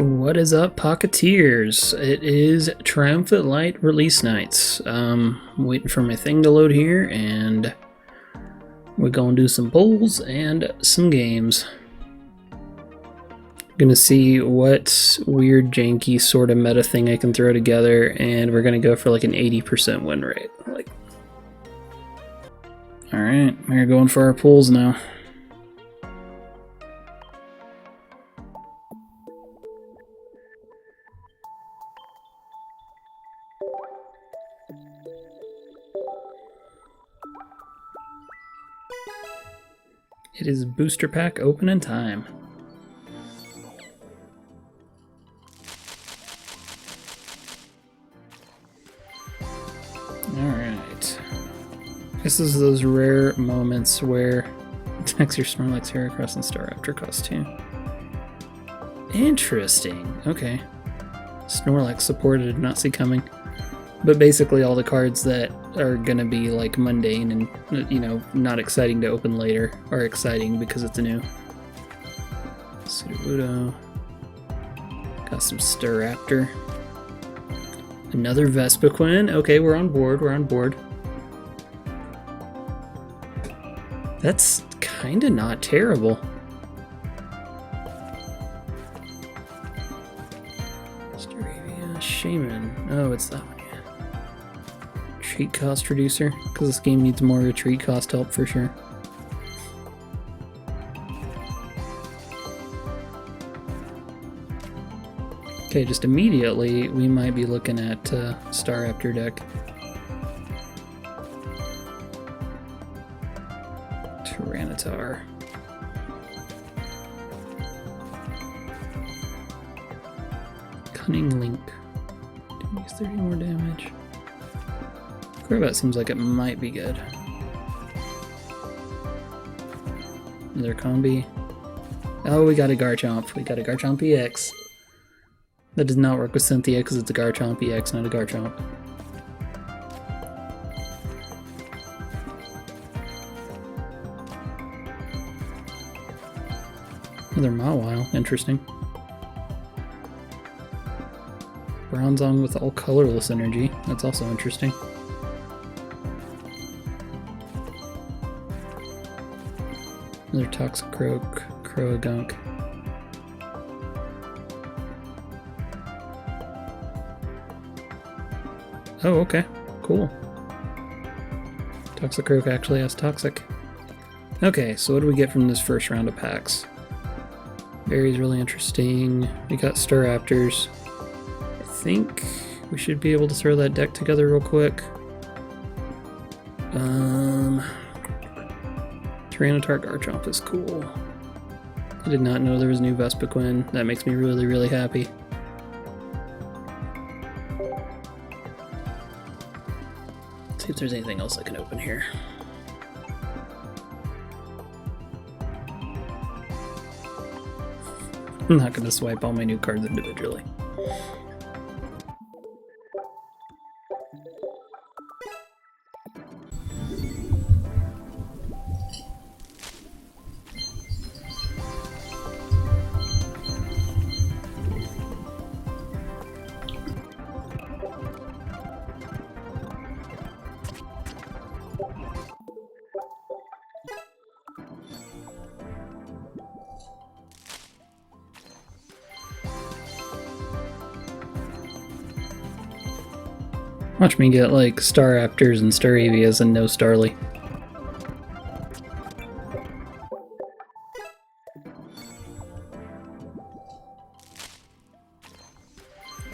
What is up, Pocketeers? It is Triumphant Light release nights. Waiting for my thing to load here, and we're gonna do some polls and some games. Gonna see what weird, janky sort of meta thing I can throw together, and we're gonna go for like an 80% win rate. Alright, we're going for our polls now. It is booster pack opening time. Alright. This is those rare moments where attacks your Snorlax, Heracross, and Staraptor cost 2. Interesting. Okay. Snorlax supported, did not see coming. But basically all the cards that are gonna be like mundane and, you know, not exciting to open later are exciting because it's new. Sudowoodo. Got some Staraptor. Another Vespiquen. Okay, we're on board, we're on board. That's kinda not terrible. Staravia, Shaman. Oh, it's that one. Treat cost reducer, because this game needs more retreat cost help for sure. Okay, just immediately we might be looking at Staraptor deck. Tyranitar. Cunning Link. Didn't use 30 more damage. Crobat seems like it might be good. Another combi. Oh, we got a Garchomp. We got a Garchomp EX. That does not work with Cynthia because it's a Garchomp EX, not a Garchomp. Another Mawile. Interesting. Bronzong with all colorless energy. That's also interesting. Another Toxicroak, Croagunk. Oh, okay. Cool. Toxicroak actually has Toxic. Okay, so what do we get from this first round of packs? Berry's really interesting. We got Staraptors. I think we should be able to throw that deck together real quick. Tyranitar Garchomp is cool. I did not know there was new Vespiquen. That makes me really, really happy. Let's see if there's anything else I can open here. I'm not going to swipe all my new cards individually. Watch me get like Staraptors and Staravias and no Starly.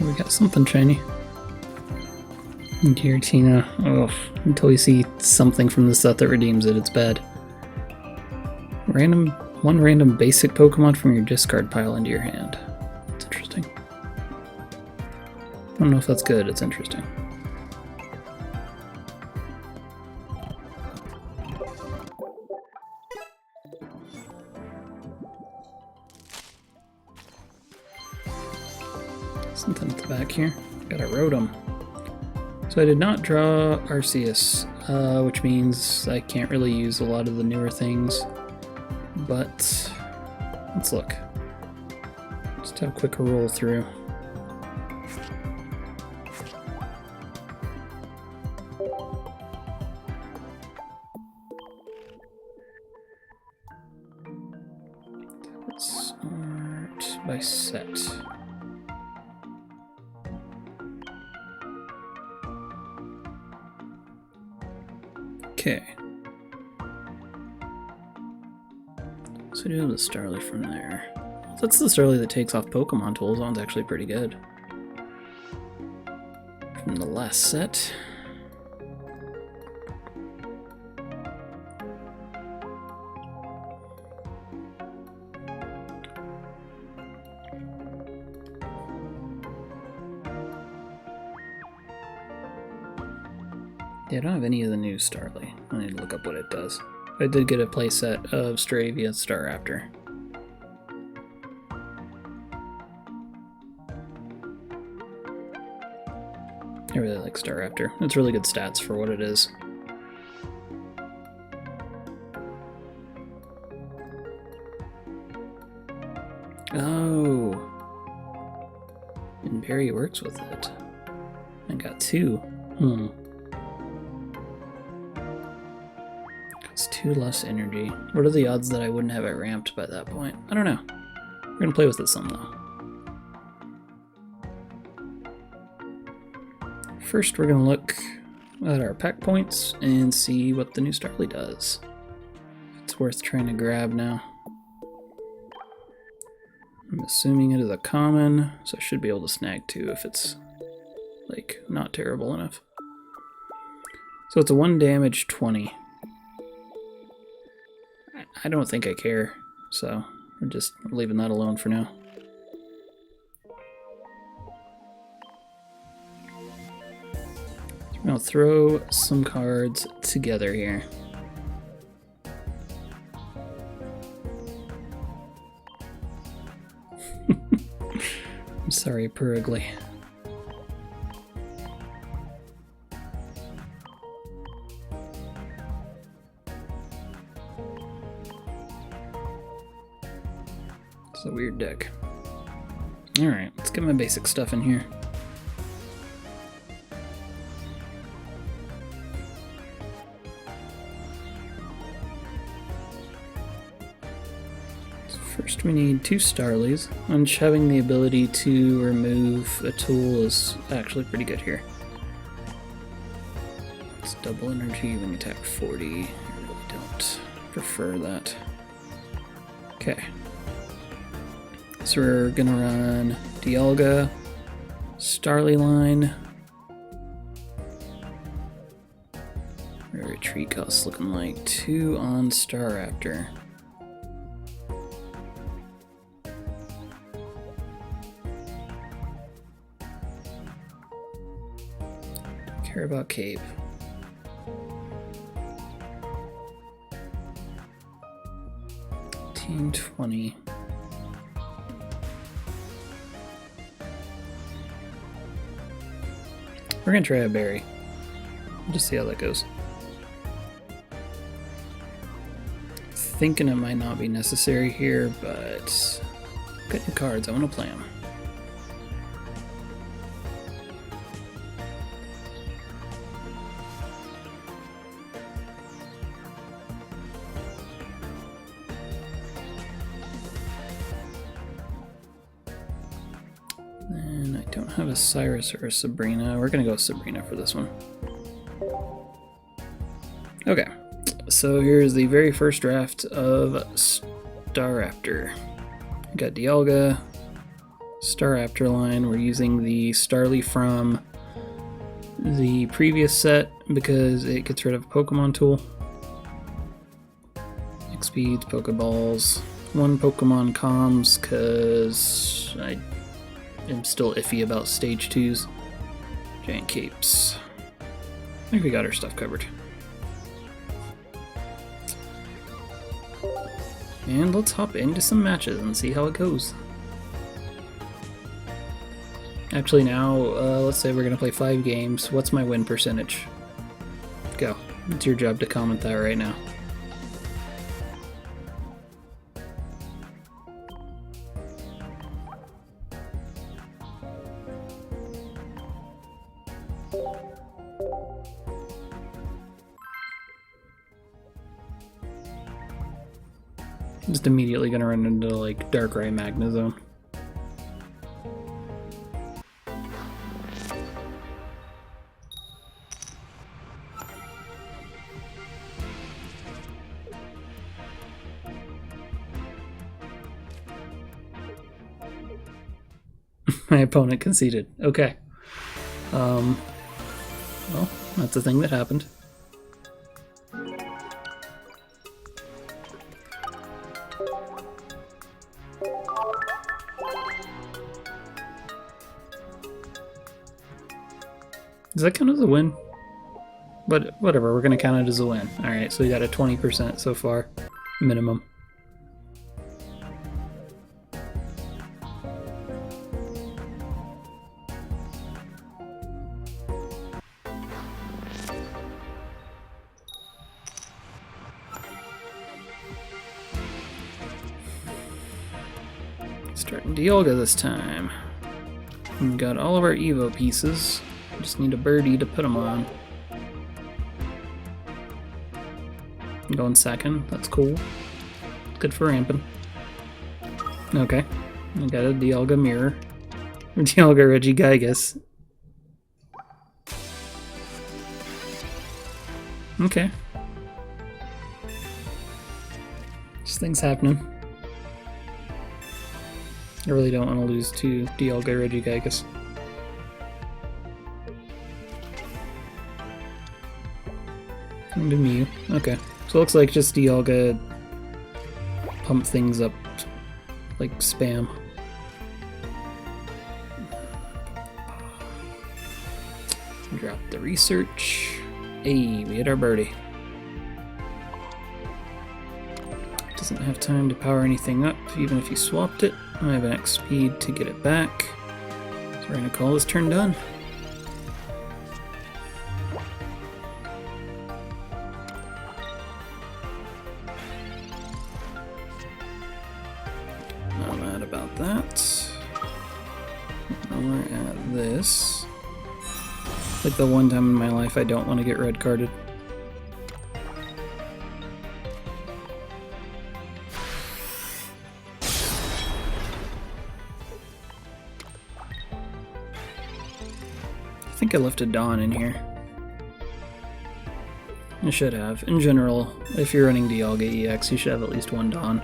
We got something shiny. Giratina. Oh, until we see something from the set that redeems it, it's bad. One random basic Pokemon from your discard pile into your hand. That's interesting. I don't know if that's good, it's interesting. Something at the back here. Got a Rotom. So I did not draw Arceus, which means I can't really use a lot of the newer things. But let's look. Just have a quick roll through. Sort by set. Okay. So we do have the Starly from there. That's the Starly that takes off Pokemon tools. That one's actually pretty good. From the last set. Yeah, I don't have any of the new Starly. I need to look up what it does. I did get a playset of Staravia Staraptor. I really like Staraptor. It's really good stats for what it is. Oh. And Barry works with it. I got two. It's 2 less energy. What are the odds that I wouldn't have it ramped by that point? I don't know. We're gonna play with it some though. First, we're gonna look at our pack points and see what the new Starly does. It's worth trying to grab now. I'm assuming it is a common, so I should be able to snag 2 if it's like not terrible enough. So it's a 1 damage 20. I don't think I care, so I'm just leaving that alone for now. I'll throw some cards together here. I'm sorry, Purugly. It's a weird deck. Alright, let's get my basic stuff in here. First we need 2 Starlies, which having the ability to remove a tool is actually pretty good here. It's double energy when you attack 40. I really don't prefer that. Okay. So we're gonna run Dialga, Starly line. Our retreat cost looking like 2 on Staraptor. Care about Cape. Team 20. We're gonna try a berry. We'll just see how that goes. Thinking it might not be necessary here, but got new cards. I want to play them. And I don't have a Cyrus or a Sabrina. We're gonna go with Sabrina for this one. Okay, so here's the very first draft of Staraptor. We got Dialga, Staraptor line. We're using the Starly from the previous set because it gets rid of a Pokemon tool. Speeds, Pokeballs, 1 Pokemon comms because I am still iffy about stage 2s. Giant capes. I think we got our stuff covered. And let's hop into some matches and see how it goes. Actually now, let's say we're going to play 5 games. What's my win percentage? Go. It's your job to comment that right now. Just immediately gonna run into like Darkrai Magnezone. My opponent conceded. Okay. Well, that's a thing that happened. Does that count as a win? But whatever, we're gonna count it as a win. Alright, so we got a 20% so far. Minimum. Starting Dialga this time. We've got all of our Evo pieces. Just need a birdie to put them on. I'm going second. That's cool. Good for ramping. Okay. I got a Dialga Mirror. Dialga Regigigas. Okay. Just things happening. I really don't want to lose to Dialga Regigigas. And a Mew. Okay. So it looks like just Dialga pump things up like spam. Drop the research. Hey, we hit our birdie. Doesn't have time to power anything up, even if you swapped it. I have X speed to get it back. So we're gonna call this turn done. Not mad about that. Now we're at this. Like the one time in my life I don't want to get red carded. I think I left a Dawn in here. I should have. In general, if you're running Dialga EX, you should have at least one Dawn.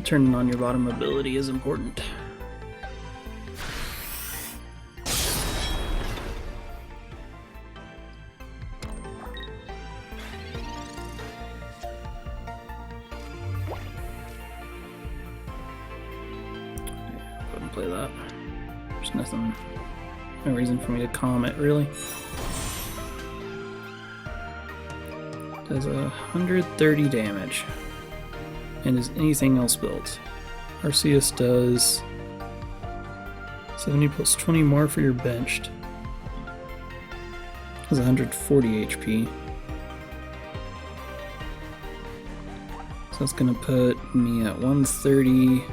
Turning on your bottom ability is important. Go ahead and play that. There's nothing. No reason for me to calm it, really. Does 130 damage. And is anything else built? Arceus does 70 plus 20 more for your benched. Has 140 HP. So that's gonna put me at 130,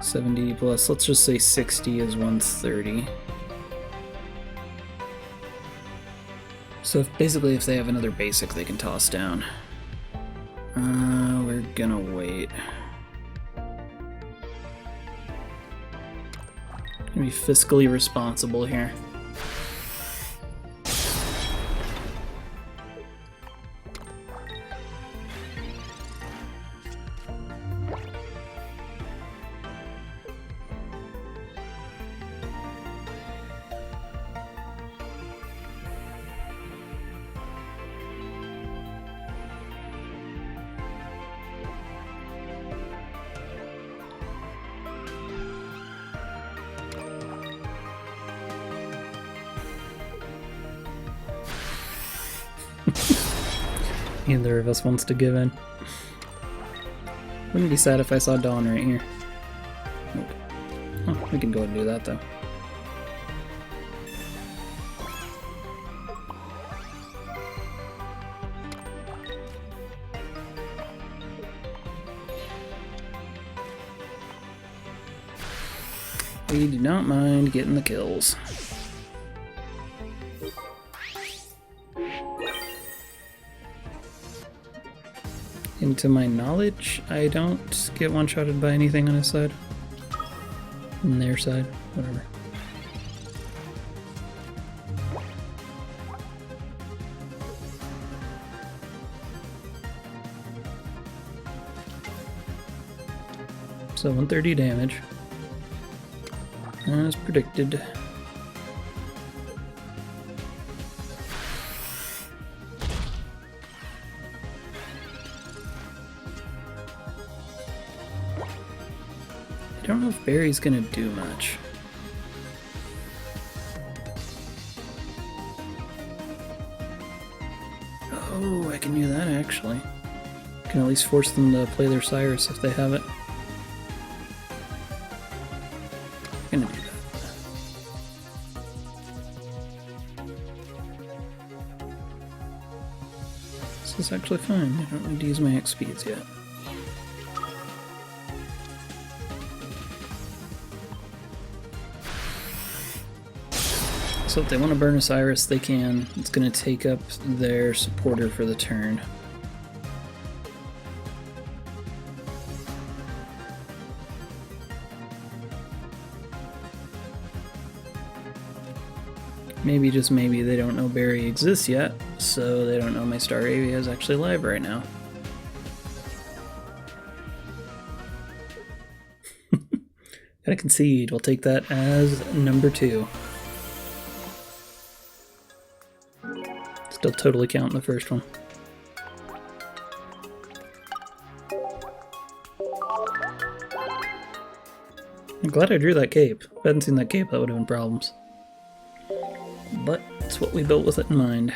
70 plus, let's just say 60 is 130. So basically if they have another basic they can toss down. We're gonna wait. Gonna be fiscally responsible here. Neither of us wants to give in. Wouldn't be sad if I saw Dawn right here. Nope. Oh, we can go ahead and do that though. We do not mind getting the kills. And to my knowledge, I don't get one-shotted by anything on his side. On their side, whatever. So 130 damage, as predicted. I don't know if Barry's gonna do much. Oh, I can do that actually. Can at least force them to play their Cyrus if they have it. I'm gonna do that. This is actually fine. I don't need to use my XPs yet. So if they want to burn Osiris, they can. It's going to take up their supporter for the turn. Maybe, just maybe, they don't know Barry exists yet, so they don't know my Star Avia is actually live right now. Gotta concede, we'll take that as number 2. Still totally counting the first one. I'm glad I drew that cape. If I hadn't seen that cape, that would have been problems. But it's what we built with it in mind.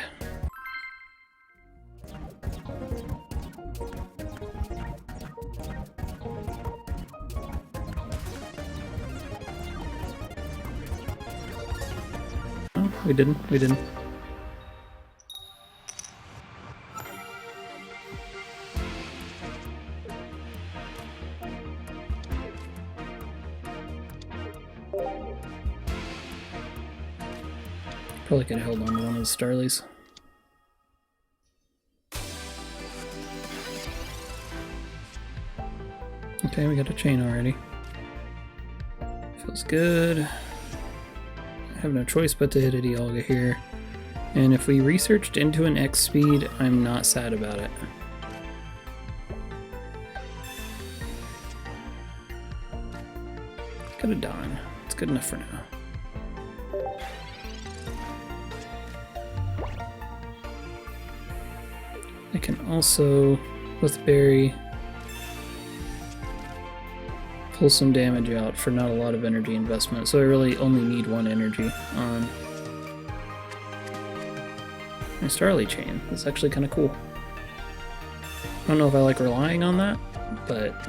Oh, we didn't. Probably could have held on to one of the Starlies. Okay, we got a chain already. Feels good. I have no choice but to hit a Dialga here. And if we researched into an X speed, I'm not sad about it. Got a Dawn. It's good enough for now. I can also, with Barry, pull some damage out for not a lot of energy investment, so I really only need 1 energy on my Starly chain. It's actually kind of cool. I don't know if I like relying on that, but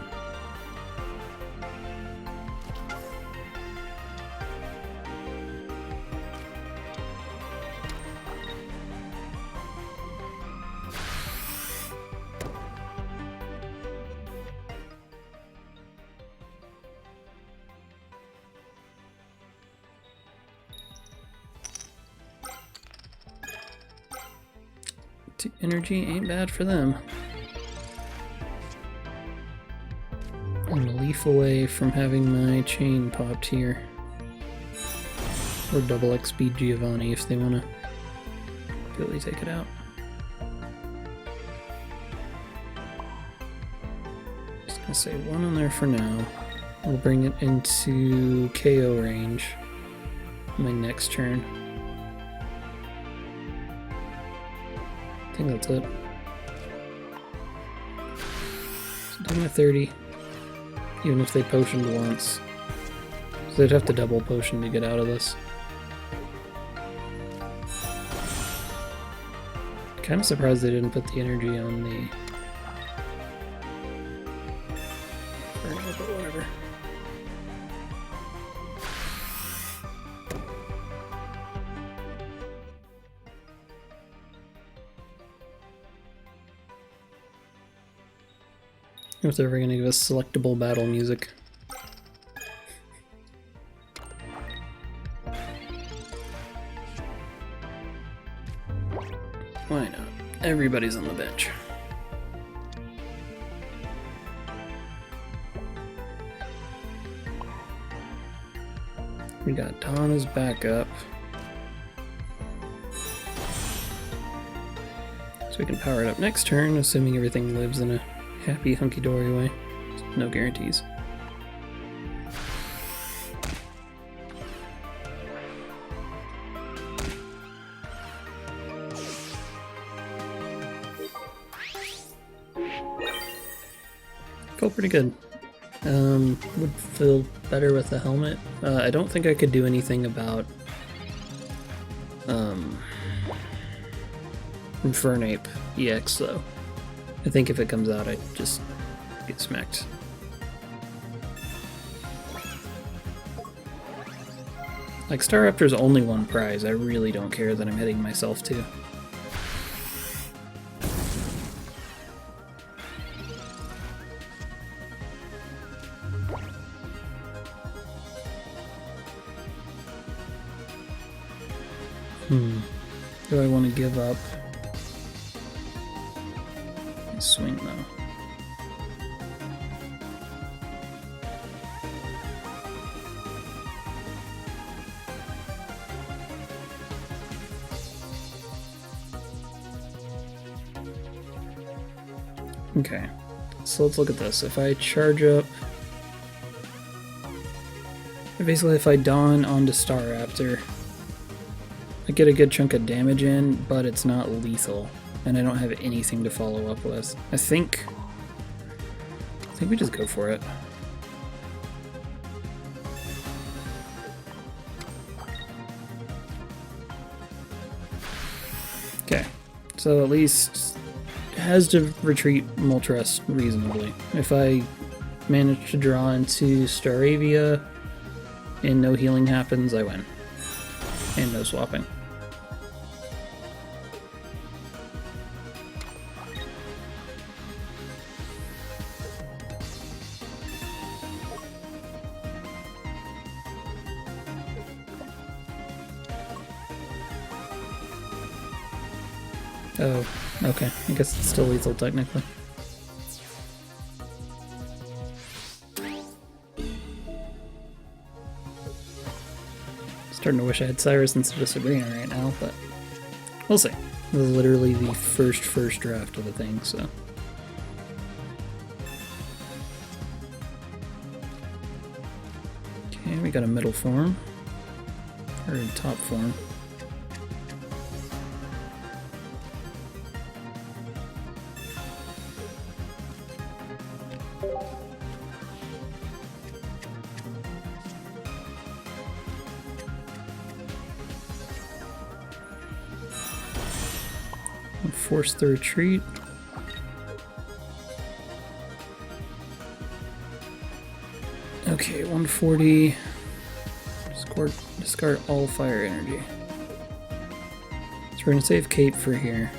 energy ain't bad for them. I'm a leaf away from having my chain popped here. Or double XP Giovanni if they want to really take it out. Just gonna say 1 on there for now. We'll bring it into KO range my next turn. I think that's it. So doing a 30, even if they potioned once. So they'd have to double potion to get out of this. Kind of surprised they didn't put the energy on the... but whatever. If they're ever going to give us selectable battle music. Why not? Everybody's on the bench. We got Dawn as backup. So we can power it up next turn, assuming everything lives in a happy, hunky-dory way. No guarantees. Felt pretty good. Would feel better with the helmet. I don't think I could do anything about Infernape EX though. I think if it comes out, I just get smacked. Like, Staraptor's only one prize. I really don't care that I'm hitting myself too. Do I want to give up? Swing though. Okay, so let's look at this. If I charge up, basically if I Dawn onto Staraptor, I get a good chunk of damage in, but it's not lethal, and I don't have anything to follow up with. I think we just go for it. Okay, so at least it has to retreat Moltres reasonably. If I manage to draw into Staravia and no healing happens, I win. And no swapping. Oh, okay. I guess it's still lethal technically. Starting to wish I had Cyrus instead of Sabrina right now, but we'll see. This is literally the first draft of the thing, so. Okay, we got a middle form. Or a top form. Force the retreat. Okay, 140. Discard all fire energy. So we're gonna save Cape for here.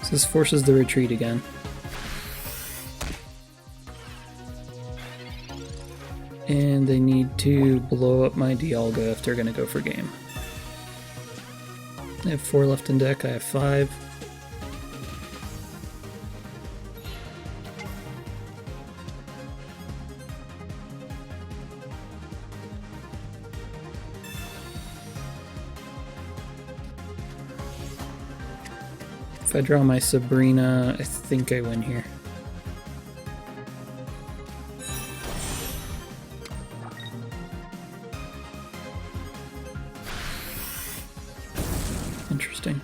So this forces the retreat again. And they need to blow up my Dialga if they're going to go for game. I have 4 left in deck, I have 5. If I draw my Sabrina, I think I win here. Interesting.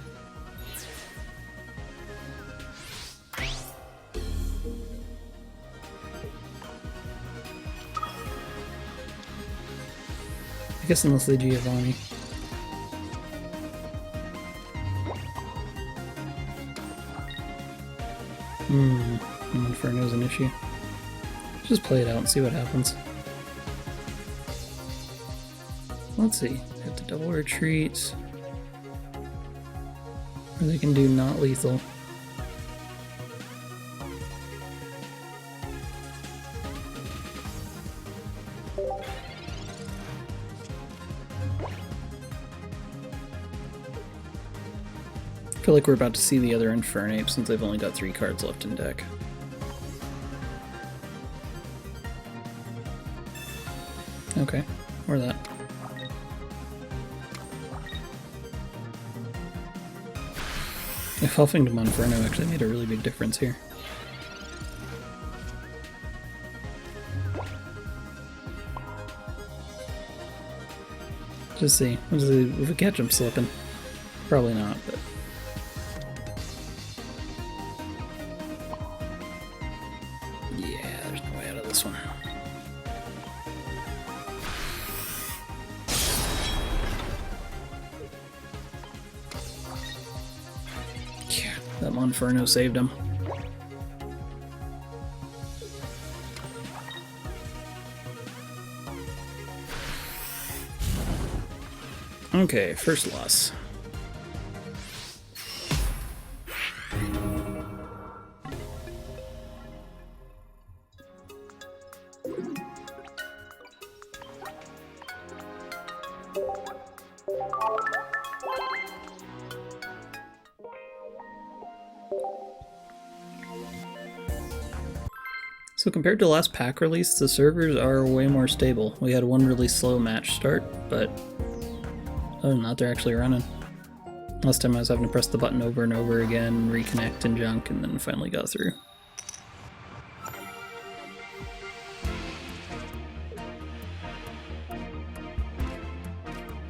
I guess unless they Giovanni. Inferno's an issue. Just play it out and see what happens. Let's see. They have to double retreat. Or they can do not lethal. I feel like we're about to see the other Infernape since they've only got 3 cards left in deck. Okay, or that. If huffing to Monferno actually made a really big difference here. Just see. If we catch him slipping. Probably not, but... yeah, there's no way out of this one. Yeah, that Monferno saved him. Okay, first loss. So compared to the last pack release, the servers are way more stable. We had one really slow match start, but other than that, they're actually running. Last time I was having to press the button over and over again, reconnect and junk, and then finally got through.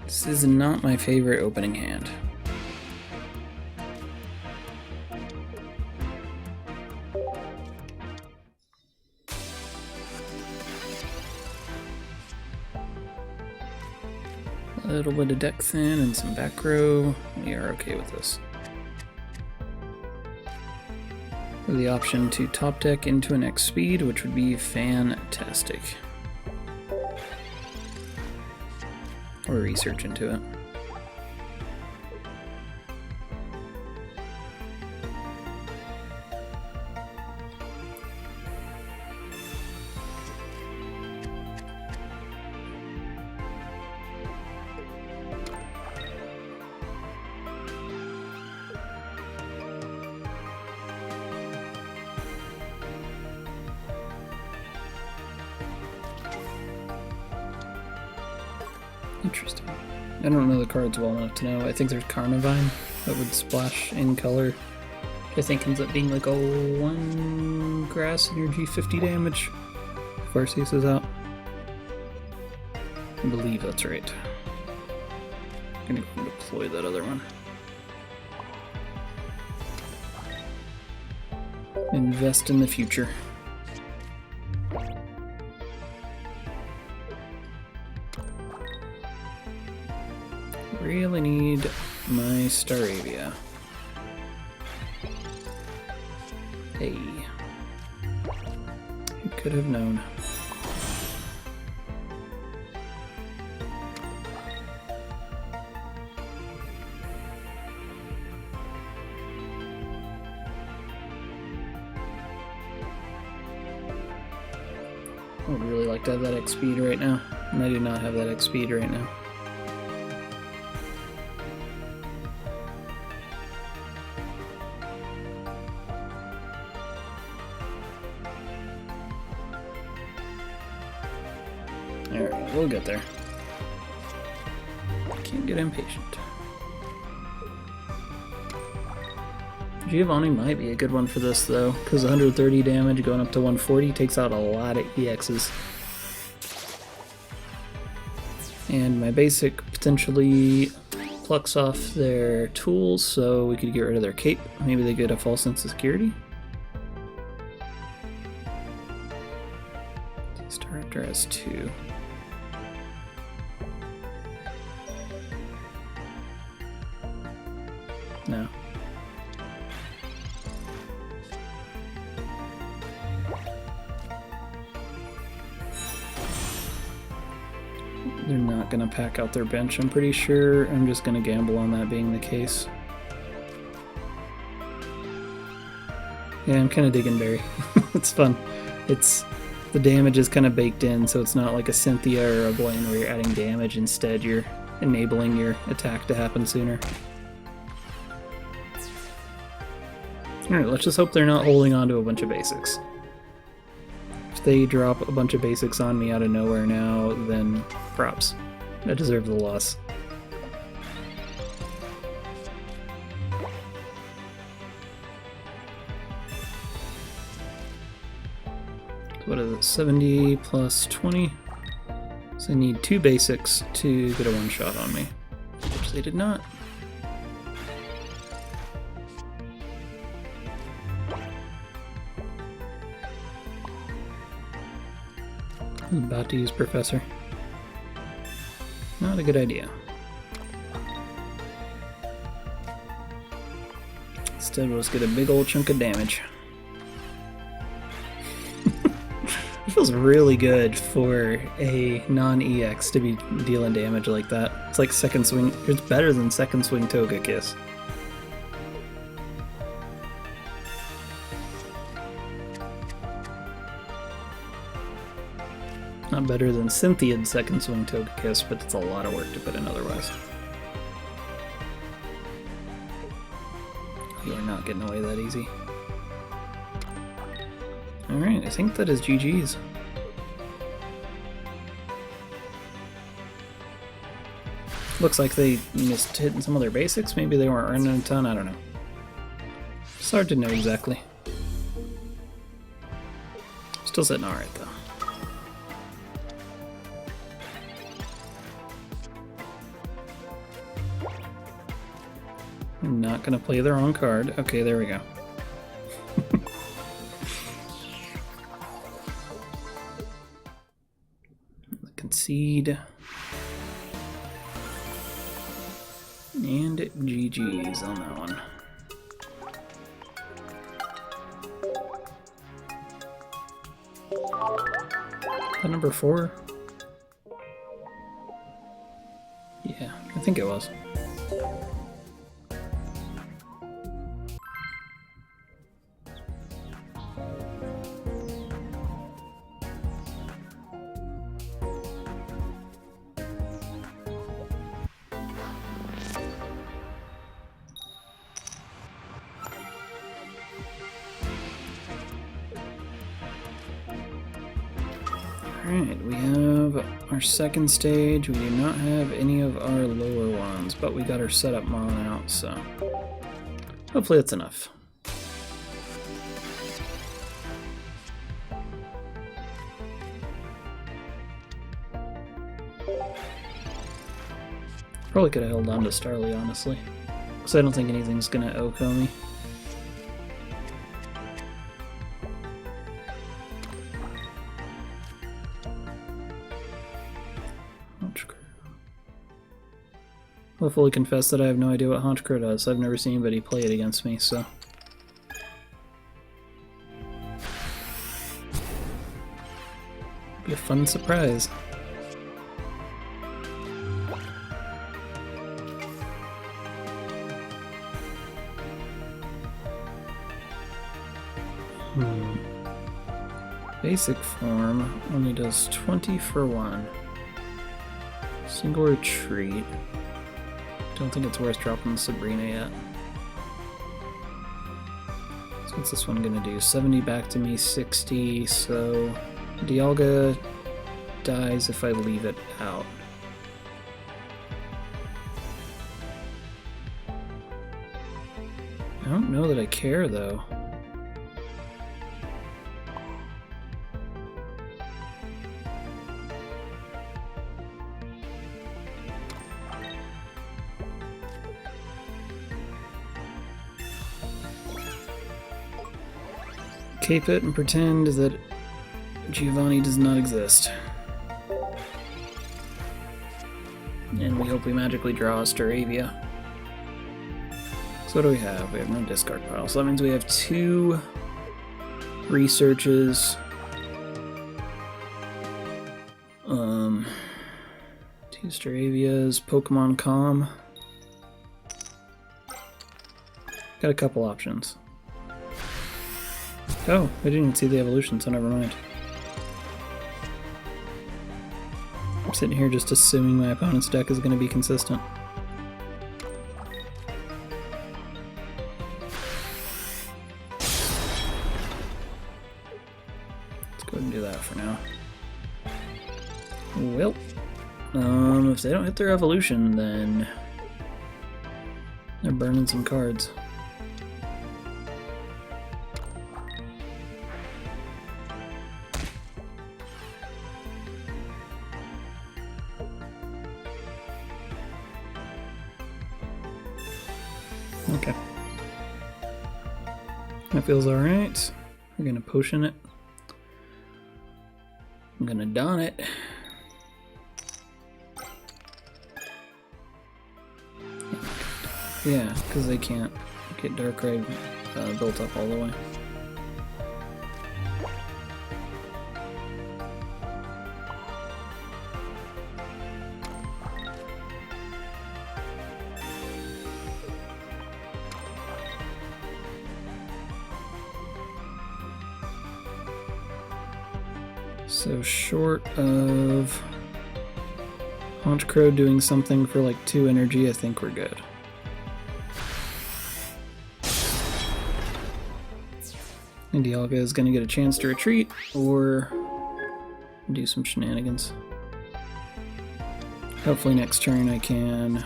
This is not my favorite opening hand. A little bit of deck thin and some back row. We are okay with this. With the option to top deck into an X speed, which would be fantastic. Or research into it. Interesting. I don't know the cards well enough to know. I think there's Carnivine that would splash in color. I think ends up being like a 1 grass energy 50 damage if Arceus is out. I believe that's right. I'm gonna go deploy that other one. Invest in the future. Really need my Staravia. Hey. Who could have known? I would really like to have that X speed right now, and I do not have that X speed right now. Alright, we'll get there. Can't get impatient. Giovanni might be a good one for this though, because 130 damage going up to 140 takes out a lot of EXs. And my basic potentially plucks off their tools, so we could get rid of their cape. Maybe they get a false sense of security. Staraptor has 2. No. They're not going to pack out their bench, I'm pretty sure. I'm just going to gamble on that being the case. Yeah, I'm kind of digging Barry. It's fun. The damage is kind of baked in, so it's not like a Cynthia or a Blaine where you're adding damage. Instead, you're enabling your attack to happen sooner. Alright, let's just hope they're not holding on to a bunch of basics. If they drop a bunch of basics on me out of nowhere now, then props. I deserve the loss. What is it? 70 plus 20. So I need 2 basics to get a one-shot on me, which they did not. I'm about to use Professor. Not a good idea. Instead, we'll just get a big old chunk of damage. It feels really good for a non-EX to be dealing damage like that. It's like second swing. It's better than second swing Togekiss. Not better than Cynthia's second swing Togekiss, but it's a lot of work to put in otherwise. You are not getting away that easy. Alright, I think that is GG's. Looks like they missed hitting some of their basics. Maybe they weren't running a ton, I don't know. It's hard to know exactly. Still sitting alright though. I'm not gonna play the wrong card. Okay, there we go. Concede. And GG's on that one. That number 4? Yeah, I think it was. Alright, we have our second stage. We do not have any of our lower ones, but we got our setup mon out, so hopefully that's enough. Probably could have held on to Starly, honestly, because I don't think anything's gonna OHKO me. I'll fully confess that I have no idea what Honchkrow does. I've never seen anybody play it against me, so. Be a fun surprise. Basic form only does 20 for 1. Single retreat. Don't think it's worth dropping Sabrina yet. So what's this one gonna do? 70 back to me, 60, so Dialga dies if I leave it out. I don't know that I care though. Cape it and pretend that Giovanni does not exist. And we hope we magically draw a Staravia. So what do we have? We have no discard pile. So that means we have 2 researches. 2 Staravias, Pokemon Com. Got a couple options. Oh, I didn't even see the evolution, so never mind. I'm sitting here just assuming my opponent's deck is going to be consistent. Let's go ahead and do that for now. Well, if they don't hit their evolution, then they're burning some cards. Okay. That feels alright. We're gonna potion it. I'm gonna don it. Yeah, because they can't get Darkrai built up all the way. So short of Honchkrow doing something for like 2 energy, I think we're good. And Dialga is going to get a chance to retreat or do some shenanigans. Hopefully next turn I can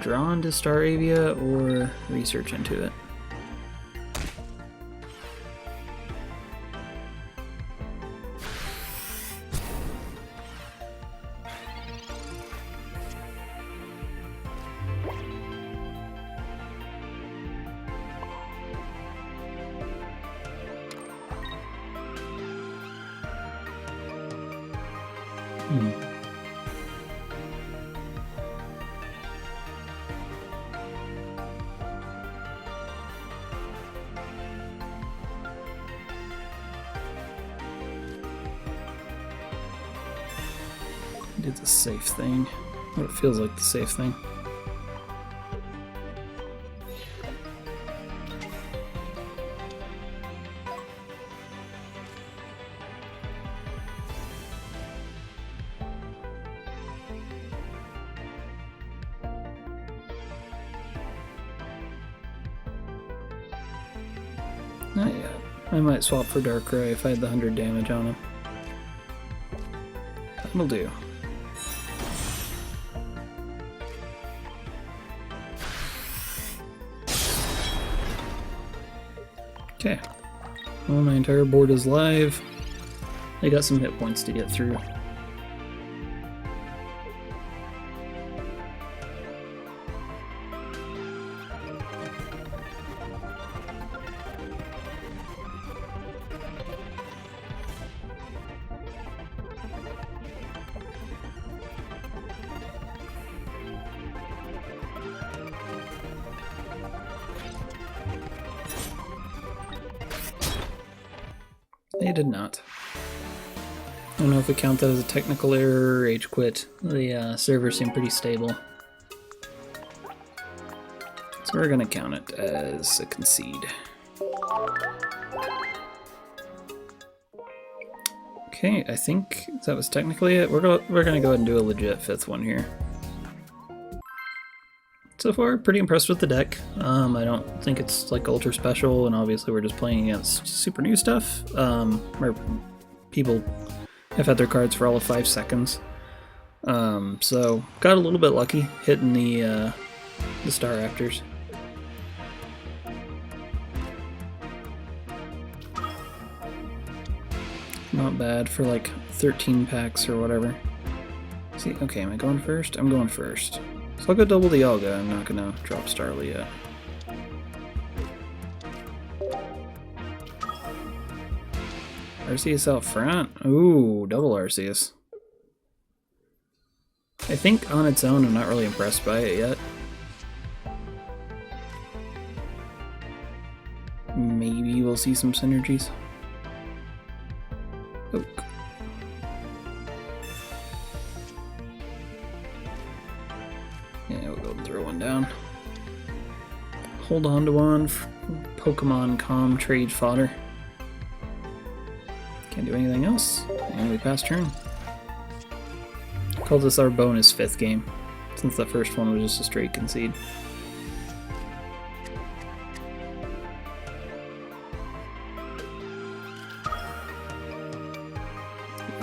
draw into Staravia or research into it. Did the safe thing. What it feels like the safe thing. Not yet. I might swap for Darkrai if I had the 100 damage on him. That'll do. Okay. Well, my entire board is live. I got some hit points to get through. They did not. I don't know if we count that as a technical error or rage quit. The server seemed pretty stable. So we're going to count it as a concede. Okay, I think that was technically it. We're going to go ahead and do a legit 5th one here. So far, pretty impressed with the deck. I don't think it's like ultra special, and obviously we're just playing against super new stuff, where people have had their cards for all of 5 seconds. So got a little bit lucky hitting the Star Raptors. Not bad for like 13 packs or whatever. See, okay, am I going first? I'm going first. So I'll go double the Dialga. I'm not gonna drop Starly yet. Arceus out front. Ooh, double Arceus. I think on its own I'm not really impressed by it yet. Maybe we'll see some synergies. Oh. Yeah, we'll go and throw one down. Hold on to one. Pokemon Com trade fodder. Can't do anything else. And we pass turn. Call this our bonus 5th game, since the first one was just a straight concede.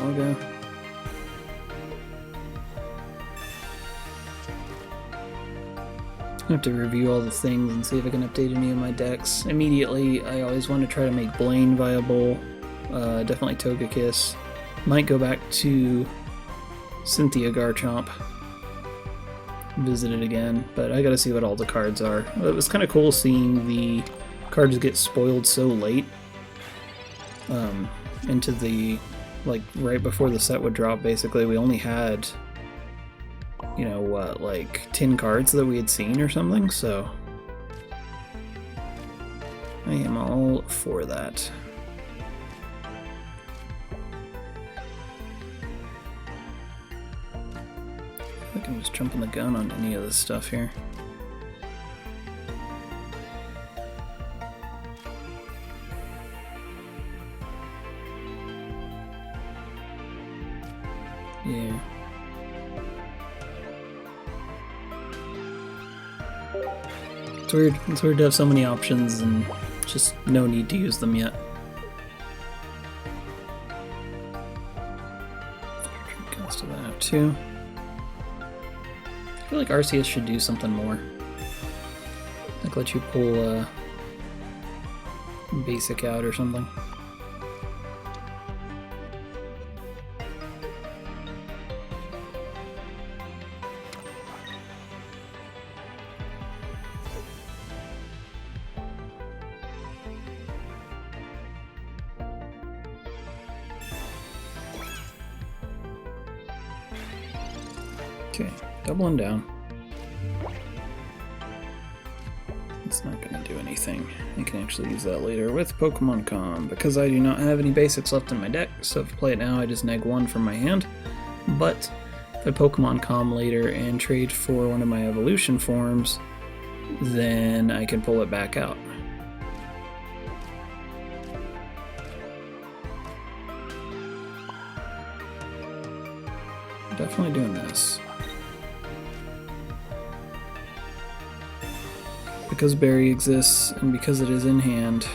while ago. I have to review all the things and see if I can update any of my decks. Immediately, I always want to try to make Blaine viable. Definitely Togekiss. Might go back to Cynthia Garchomp. Visit it again, but I gotta see what all the cards are. It was kind of cool seeing the cards get spoiled so late. Into the, like, right before the set would drop, basically. We only had, you know, what, like 10 cards that we had seen or something, so I am all for that. I think I'm just jumping the gun on any of this stuff here. Yeah. It's weird. It's weird to have so many options and just no need to use them yet. Comes to that too. I feel like RCS should do something more. Like let you pull basic out or something. Okay, doubling down. It's not going to do anything. I can actually use that later with Pokemon Com, because I do not have any basics left in my deck, so if I play it now I just neg one from my hand. But if I Pokemon Com later and trade for one of my evolution forms, then I can pull it back out. Definitely doing this. Because Berry exists, and because it is in hand,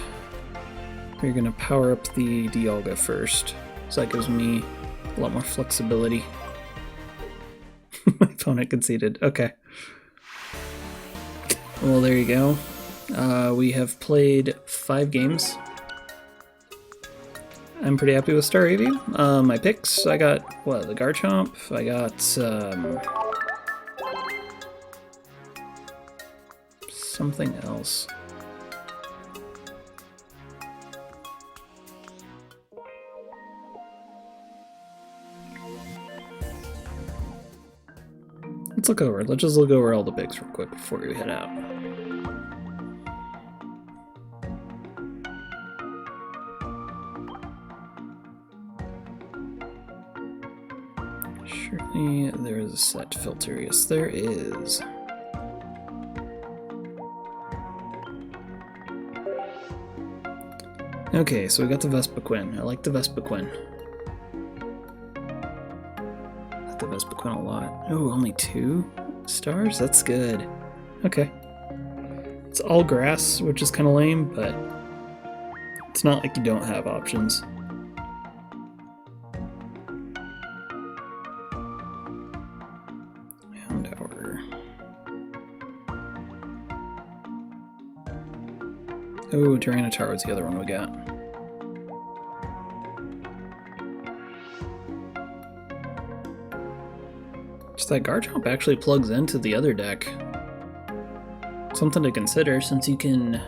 we're going to power up the Dialga first. So that gives me a lot more flexibility. My opponent conceded. Okay. Well, there you go. We have played 5 games. I'm pretty happy with Star Review. My picks, I got, what, the Garchomp, I got, something else. Let's just look over all the picks real quick before we head out. Surely there is a set filter. Yes, there is. Okay, so we got the Vespiquen. I like the Vespiquen. I like the Vespiquen a lot. Oh, only 2 stars? That's good. Okay. It's all grass, which is kind of lame, but it's not like you don't have options. Oh, Tyranitar was the other one we got. Just that Garchomp actually plugs into the other deck. Something to consider, since you can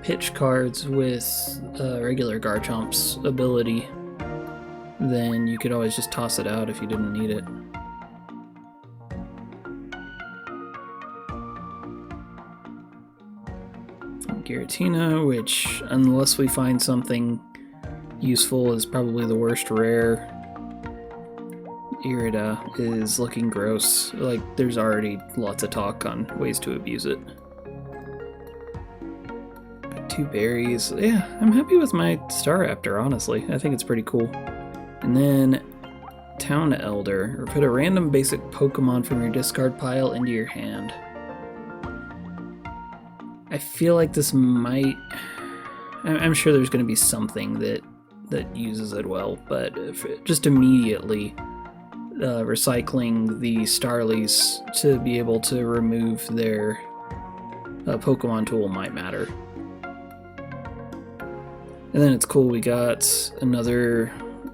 pitch cards with regular Garchomp's ability, then you could always just toss it out if you didn't need it. Giratina, which, unless we find something useful, is probably the worst rare. Irida is looking gross. Like, there's already lots of talk on ways to abuse it. Got 2 berries. Yeah, I'm happy with my Staraptor, honestly. I think it's pretty cool. And then Town Elder, or put a random basic Pokemon from your discard pile into your hand. I feel like this might... I'm sure there's going to be something that that uses it well, but just immediately recycling the Starlies to be able to remove their Pokemon tool might matter. And then it's cool, we got another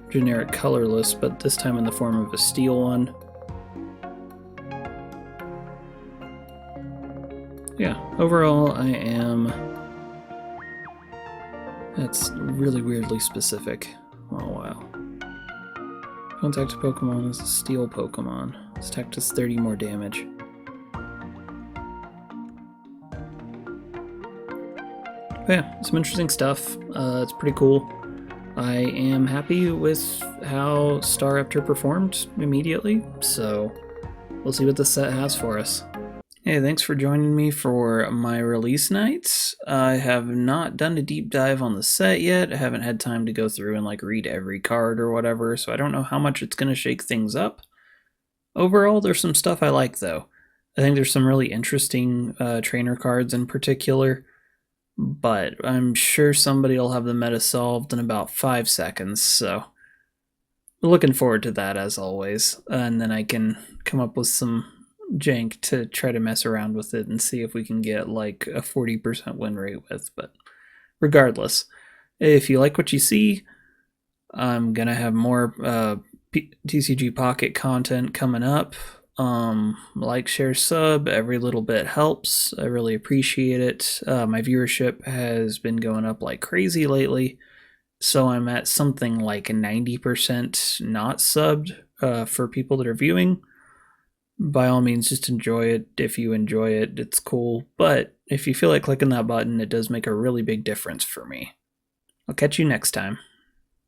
generic colorless, but this time in the form of a steel one. Yeah, overall I am... That's really weirdly specific. Oh wow. Contact a Pokemon is a steel Pokemon. This attack does 30 more damage. But yeah, some interesting stuff. It's pretty cool. I am happy with how Staraptor performed immediately, so we'll see what this set has for us. Hey, thanks for joining me for my release night. I have not done a deep dive on the set yet. I haven't had time to go through and like read every card or whatever, so I don't know how much it's going to shake things up. Overall, there's some stuff I like though. I think there's some really interesting trainer cards in particular, but I'm sure somebody will have the meta solved in about 5 seconds, so looking forward to that as always. And then I can come up with some jank to try to mess around with it and see if we can get like a 40% win rate with. But regardless, if you like what you see, I'm gonna have more TCG Pocket content coming up. Like, share, sub, every little bit helps. I really appreciate it. My viewership has been going up like crazy lately, so I'm at something like 90% not subbed for people that are viewing. By all means, just enjoy it. If you enjoy it, it's cool. But if you feel like clicking that button, it does make a really big difference for me. I'll catch you next time.